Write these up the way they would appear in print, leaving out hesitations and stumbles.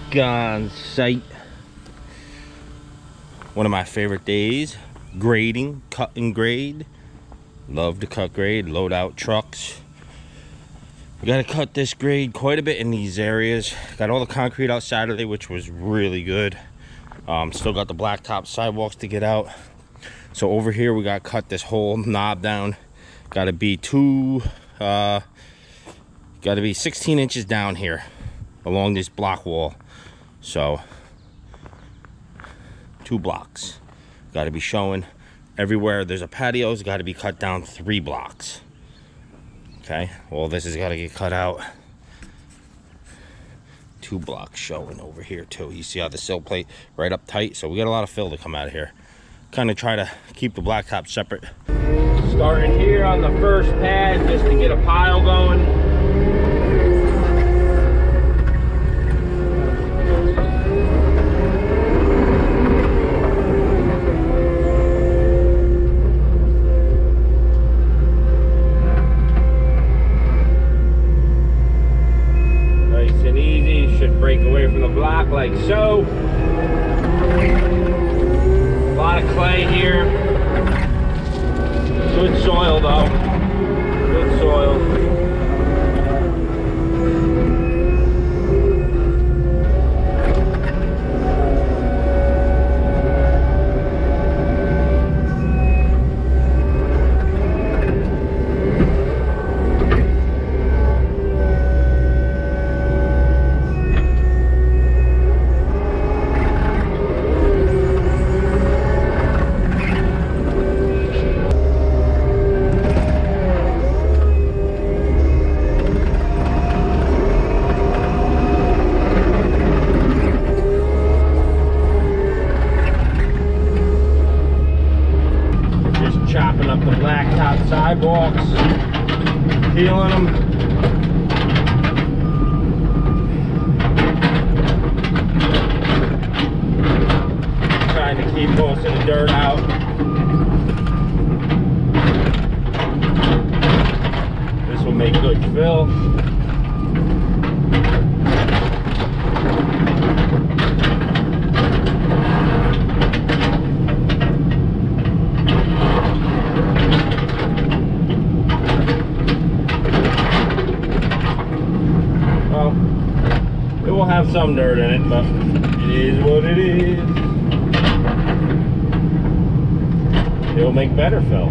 back on site. One of my favorite days, grading, cut and grade. Love to cut grade, load out trucks. We got to cut this grade quite a bit in these areas. Got all the concrete out Saturday, which was really good. Still got the blacktop sidewalks to get out. So over here we got to cut this whole knob down. Got to be 16 inches down here along this block wall. So 2 blocks. Got to be showing everywhere there's a patio. It's got to be cut down 3 blocks. Okay, well, this has got to get cut out. 2 blocks showing over here too. You see how the sill plate right up tight? So we got a lot of fill to come out of here. Kind of try to keep the blacktop separate. Starting here on the first pad just to get a pile going. Nice and easy, should break away from the block like so. A lot of clay here. Good soil though. Good soil. Sidewalks, peeling them. Trying to keep most of the dirt out. This will make good fill. It will have some dirt in it, but it is what it is. It'll make better fill.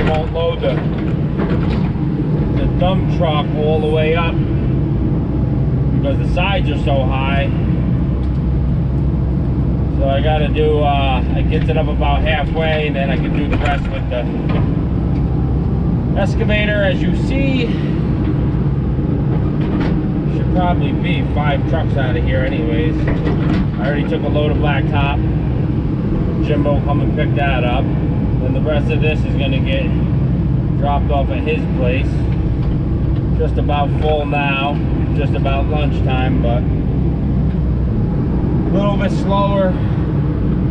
Won't load the dump truck all the way up because the sides are so high. So I gotta do I get it up about halfway and then I can do the rest with the excavator. As you see, should probably be 5 trucks out of here anyways. I already took a load of blacktop. Jimbo come and pick that up. Then the rest of this is going to get dropped off at his place. Just about full now, just about lunchtime, but a little bit slower.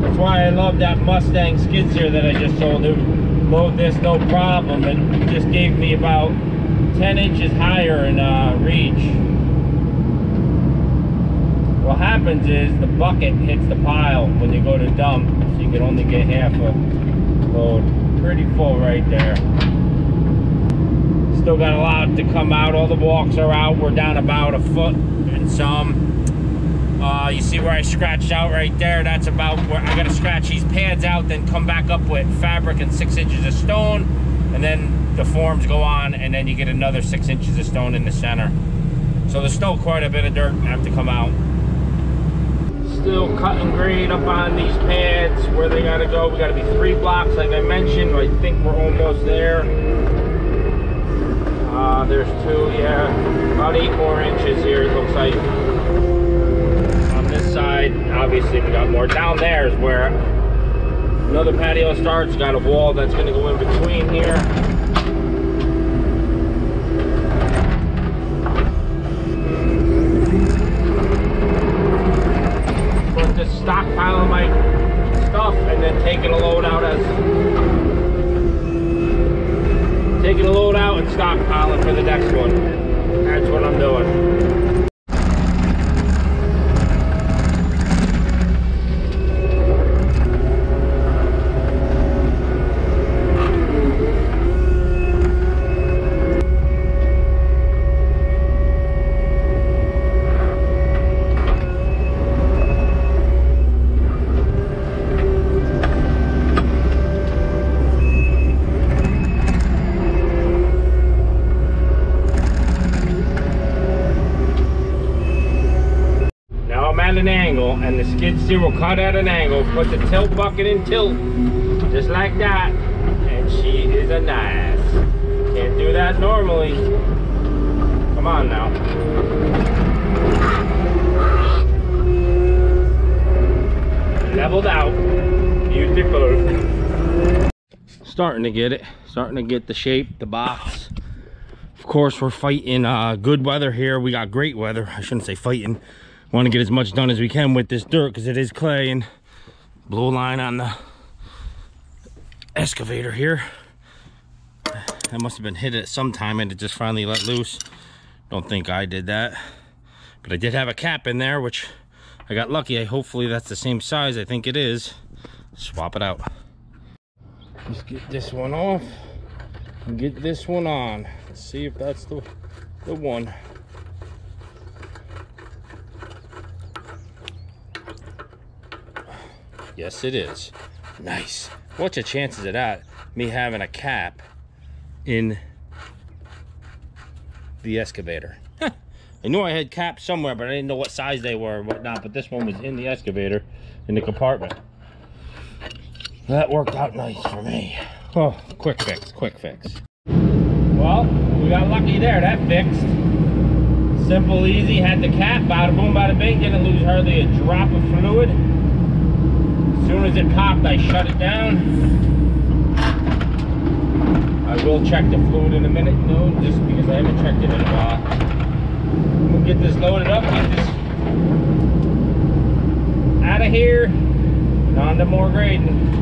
That's why I love that Mustang skid steer that I just sold him. load this no problem. It just gave me about 10 inches higher in reach. What happens is the bucket hits the pile when you go to dump, so you can only get half a load. Pretty full right there. Still got a lot to come out. All the walks are out. We're down about a foot and some. You see where I scratched out right there? That's about where I gotta scratch these pads out, then come back up with fabric and 6 inches of stone, and then the forms go on, and then you get another 6 inches of stone in the center. So there's still quite a bit of dirt that have to come out. Still cutting grade up on these pads where they gotta go. We gotta be 3 blocks like I mentioned. I think we're almost there. There's 2, yeah, about 8 more inches here it looks like. On this side, obviously we got more. Down there is where another patio starts. Got a wall that's gonna go in between here. But just stockpiling my stuff and then taking a load out and stockpiling for the next one. That's what I'm doing. An angle, and the skid steer will cut at an angle. Put the tilt bucket in tilt, just like that, and she is a nice. Can't do that normally. Come on now. Leveled out. Beautiful. Starting to get it. Starting to get the shape, the box. Of course, we're fighting good weather here. We got great weather. I shouldn't say fighting. Want to get as much done as we can with this dirt because it is clay, and blow line on the excavator here. That must have been hit at some time and it just finally let loose. Don't think I did that, but I did have a cap in there, which I got lucky. Hopefully that's the same size. I think it is. Swap it out. Let's get this one off and get this one on. Let's see if that's the one. Yes, it is. Nice. What's the chances of that? Me having a cap in the excavator. I knew I had caps somewhere, but I didn't know what size they were and whatnot. But this one was in the excavator, in the compartment. That worked out nice for me. Oh, quick fix, quick fix. Well, we got lucky there. That fixed. Simple, easy. Had the cap. Bada boom, bada bing. Didn't lose hardly a drop of fluid. As soon as it popped, I shut it down. I will check the fluid in a minute, though, just because I haven't checked it in a while. We'll get this loaded up, get this out of here, and on to more grading.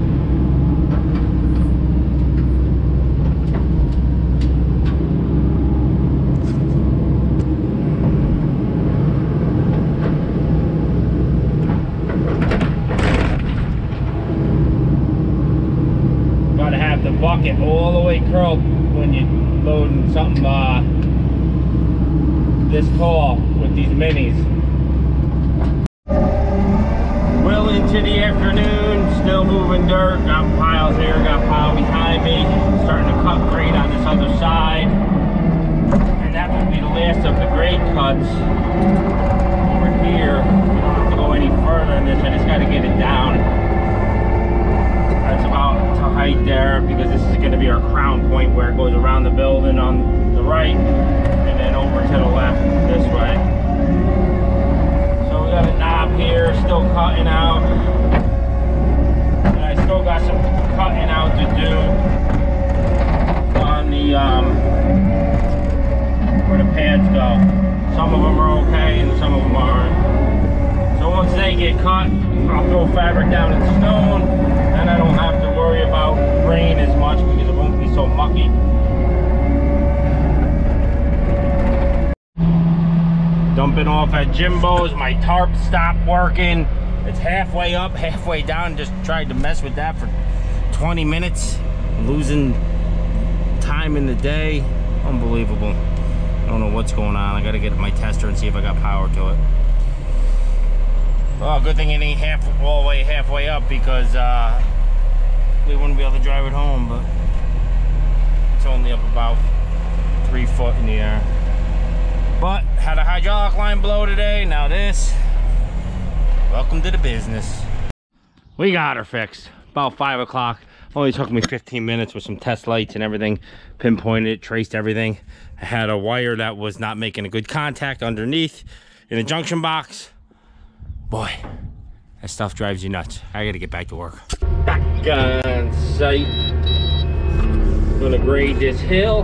Bucket all the way curled when you're loading something this tall with these minis. Well into the afternoon, still moving dirt. Got piles here, got pile behind me. Starting to cut grade on this other side. And that will be the last of the grade cuts over here. We don't have to go any further in this. I just got to get it down. That's about to height there, because this is going to be our crown point where it goes around the building on the right and then over to the left this way. So we got a knob here, still cutting out, and I still got some cutting out to do on the where the pads go. Some of them are okay and some of them aren't. So once they get cut, I'll throw fabric down in stone, and I don't have to worry about rain as much because jumping off at Jimbo's. My tarp stopped working. It's halfway up, halfway down. Just tried to mess with that for 20 minutes. Losing time in the day. Unbelievable. I don't know what's going on. I gotta get my tester and see if I got power to it. Well, good thing it ain't all the way halfway up, because we wouldn't be able to drive it home, but it's only up about 3 foot in the air. But had a hydraulic line blow today. Now this. Welcome to the business. We got her fixed. About 5 o'clock. Only took me 15 minutes with some test lights and everything. Pinpointed it, traced everything. I had a wire that was not making a good contact underneath in the junction box. Boy, that stuff drives you nuts. I gotta get back to work. Back on site. Gonna grade this hill.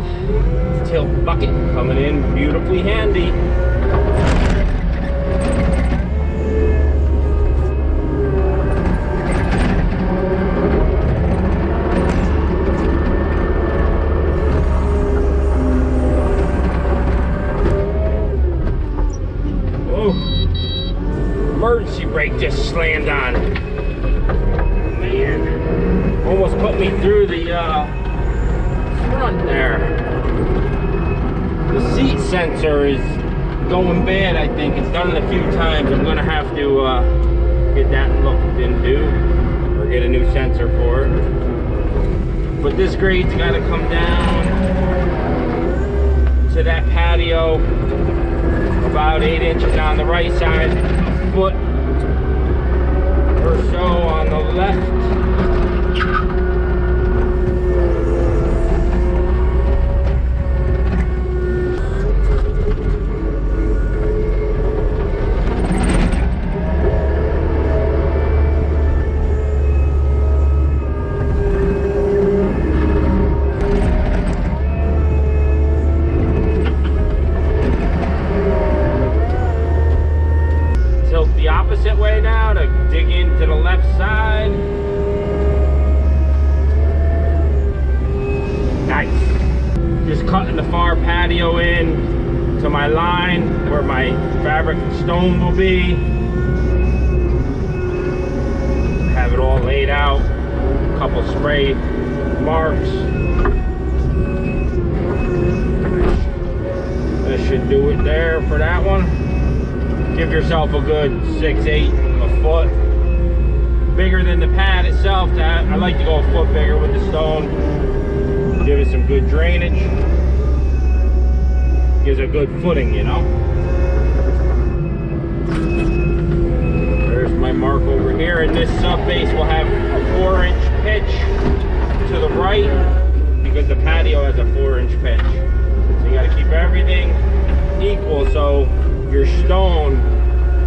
Tilt bucket coming in beautifully handy. Emergency brake just slammed on. Man, almost put me through the front there. The seat sensor is going bad, I think. It's done it a few times. I'm gonna have to get that looked into, or get a new sensor for it. But this grade's gotta come down to that patio, about 8 inches on the right side, a foot or so on the left. Way now to dig into the left side. Nice. Just cutting the far patio in to my line where my fabric and stone will be. Have it all laid out. A couple spray marks. This should do it there for that one. Give yourself a good 6-8, a foot. Bigger than the pad itself. I like to go a foot bigger with the stone. Give it some good drainage. Gives a good footing, you know. There's my mark over here. And this sub base will have a 4-inch pitch to the right, because the patio has a 4-inch pitch. So you got to keep everything equal, so your stone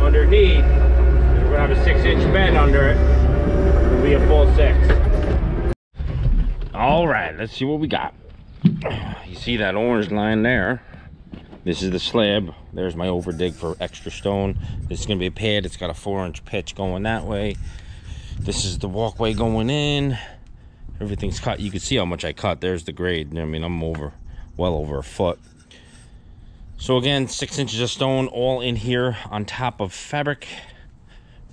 underneath, we're gonna have a 6-inch bend under it. It'll be a full 6. All right, let's see what we got. You see that orange line there? This is the slab. There's my overdig for extra stone. This is gonna be a pad. It's got a 4-inch pitch going that way. This is the walkway going in. Everything's cut. You can see how much I cut. There's the grade. I mean, I'm well over a foot. So again, 6 inches of stone all in here on top of fabric.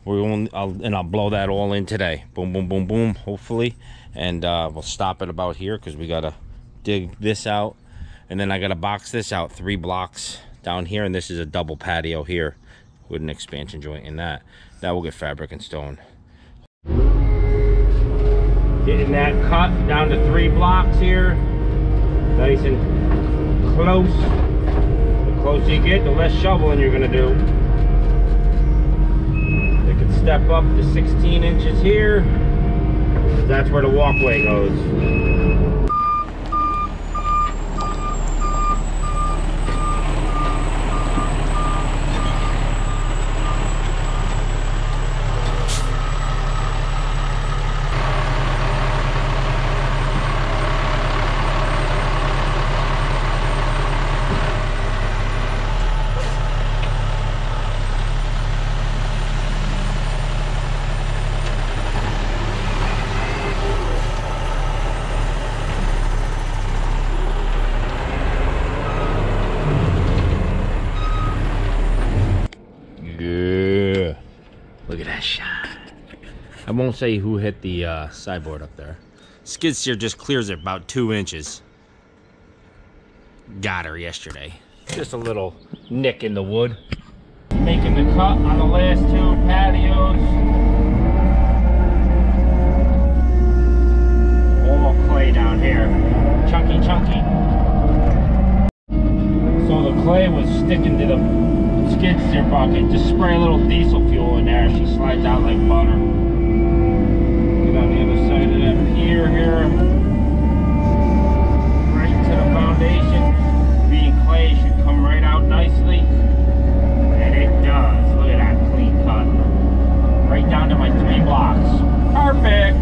I'll blow that all in today. Boom, boom, boom, boom, hopefully. And we'll stop it about here, because we gotta dig this out. And then I gotta box this out 3 blocks down here. And this is a double patio here with an expansion joint in that. That will get fabric and stone. Getting that cut down to 3 blocks here. Nice and close. The closer you get, the less shoveling you're gonna do. They can step up to 16 inches here. That's where the walkway goes. won't say who hit the sideboard up there. Skid steer just clears it about 2 inches. Got her yesterday. Just a little nick in the wood. Making the cut on the last 2 patios. All clay down here. Chunky, chunky. So the clay was sticking to the skid steer bucket. Just spray a little diesel fuel in there. She slides out like butter. Get on the other side of that pier here. Right to the foundation. Being clay should come right out nicely. And it does. Look at that clean cut. Right down to my 3 blocks. Perfect.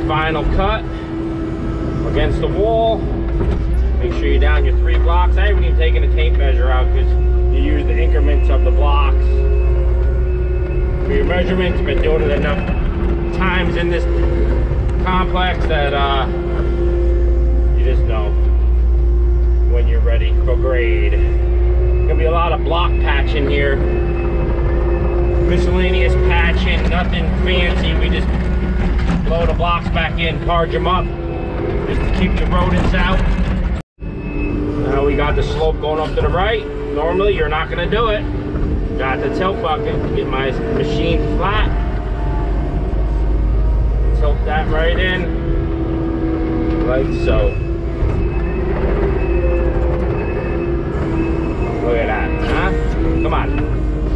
Final cut against the wall. Make sure you're down your 3 blocks. I haven't even taken a tape measure out because you use the increments of the blocks for your measurements. Been doing it enough times in this complex that you just know when you're ready for grade. Gonna be a lot of block patching here, miscellaneous patching, nothing fancy. We just blow the blocks back in, charge them up, just to keep the rodents out. Now we got the slope going up to the right. Normally you're not gonna do it. Got the tilt bucket to get my machine flat. Tilt that right in, like so. Look at that, huh? Come on.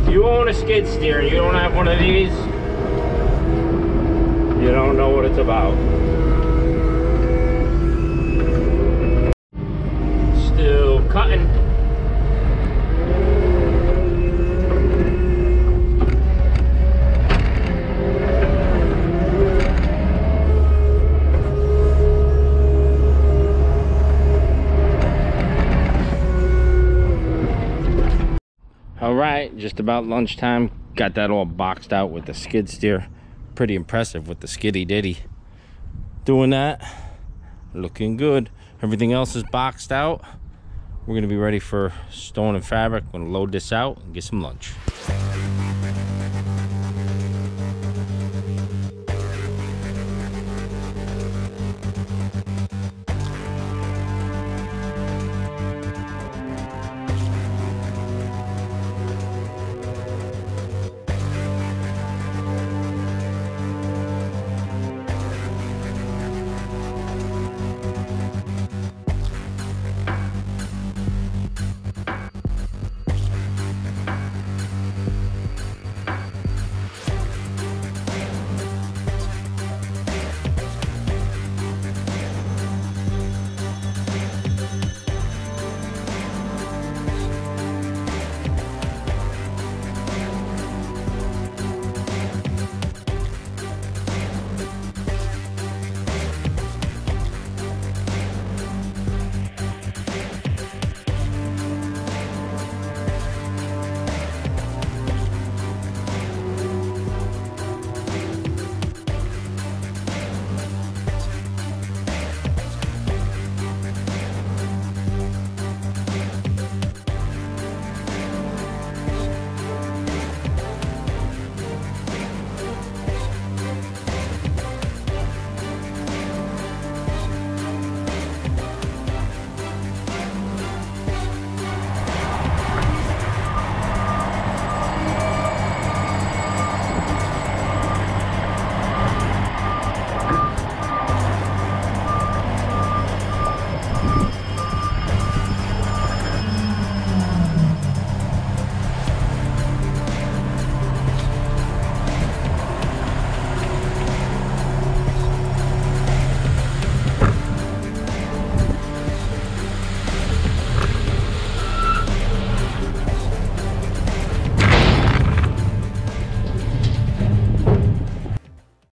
If you own a skid steer and you don't have one of these, you don't know what it's about. Still cutting. All right, just about lunchtime. Got that all boxed out with the skid steer. Pretty impressive with the skiddy ditty. Doing that, looking good. Everything else is boxed out. We're gonna be ready for stone and fabric. I'm gonna load this out and get some lunch.